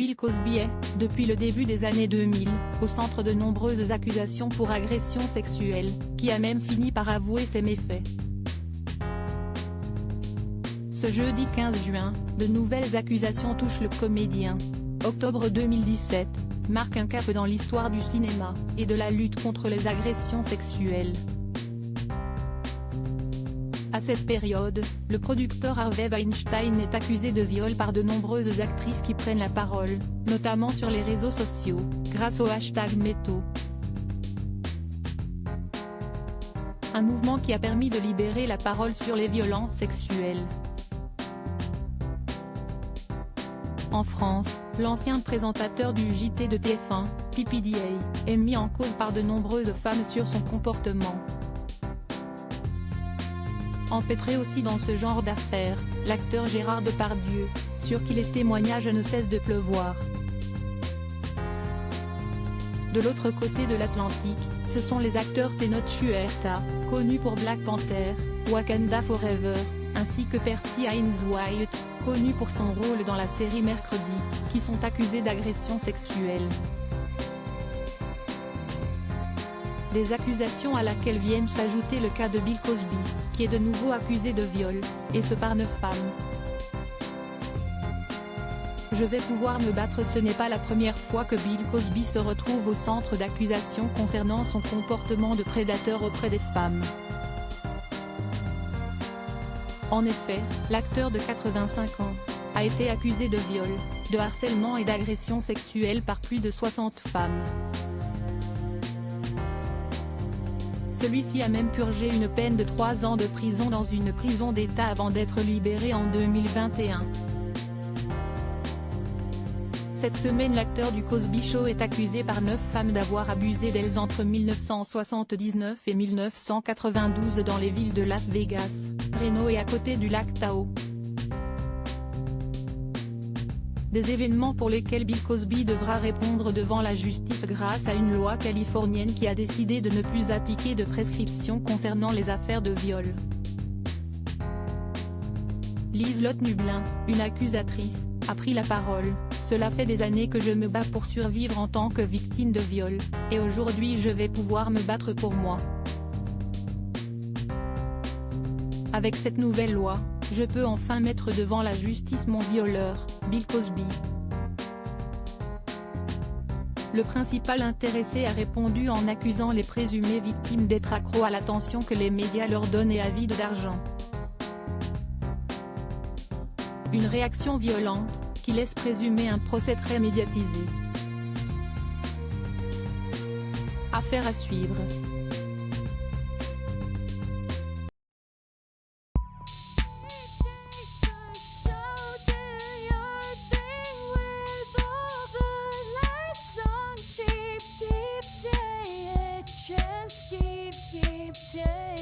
Bill Cosby est, depuis le début des années 2000, au centre de nombreuses accusations pour agression sexuelle, qui a même fini par avouer ses méfaits. Ce jeudi 15 juin, de nouvelles accusations touchent le comédien. Octobre 2017 marque un cap dans l'histoire du cinéma et de la lutte contre les agressions sexuelles. À cette période, le producteur Harvey Weinstein est accusé de viol par de nombreuses actrices qui prennent la parole, notamment sur les réseaux sociaux, grâce au hashtag #MeToo. Un mouvement qui a permis de libérer la parole sur les violences sexuelles. En France, l'ancien présentateur du JT de TF1, PPDA, est mis en cause par de nombreuses femmes sur son comportement. Empêtré aussi dans ce genre d'affaires, l'acteur Gérard Depardieu, sur qui les témoignages ne cessent de pleuvoir. De l'autre côté de l'Atlantique, ce sont les acteurs Tenoch Huerta, connu pour Black Panther, Wakanda Forever, ainsi que Percy Hynes-White, connu pour son rôle dans la série Mercredi, qui sont accusés d'agression sexuelle. Des accusations à laquelle viennent s'ajouter le cas de Bill Cosby, qui est de nouveau accusé de viol, et ce par 9 femmes. Je vais pouvoir me battre. Ce n'est pas la première fois que Bill Cosby se retrouve au centre d'accusations concernant son comportement de prédateur auprès des femmes. En effet, l'acteur de 85 ans a été accusé de viol, de harcèlement et d'agression sexuelle par plus de 60 femmes. Celui-ci a même purgé une peine de 3 ans de prison dans une prison d'État avant d'être libéré en 2021. Cette semaine, l'acteur du Cosby Show est accusé par 9 femmes d'avoir abusé d'elles entre 1979 et 1992 dans les villes de Las Vegas, Reno et à côté du lac Tahoe. Des événements pour lesquels Bill Cosby devra répondre devant la justice grâce à une loi californienne qui a décidé de ne plus appliquer de prescription concernant les affaires de viol. Liselotte Nublin, une accusatrice, a pris la parole. Cela fait des années que je me bats pour survivre en tant que victime de viol, et aujourd'hui je vais pouvoir me battre pour moi. Avec cette nouvelle loi, je peux enfin mettre devant la justice mon violeur, Bill Cosby. Le principal intéressé a répondu en accusant les présumées victimes d'être accros à l'attention que les médias leur donnent et avides d'argent. Une réaction violente, qui laisse présumer un procès très médiatisé. Affaire à suivre. Keep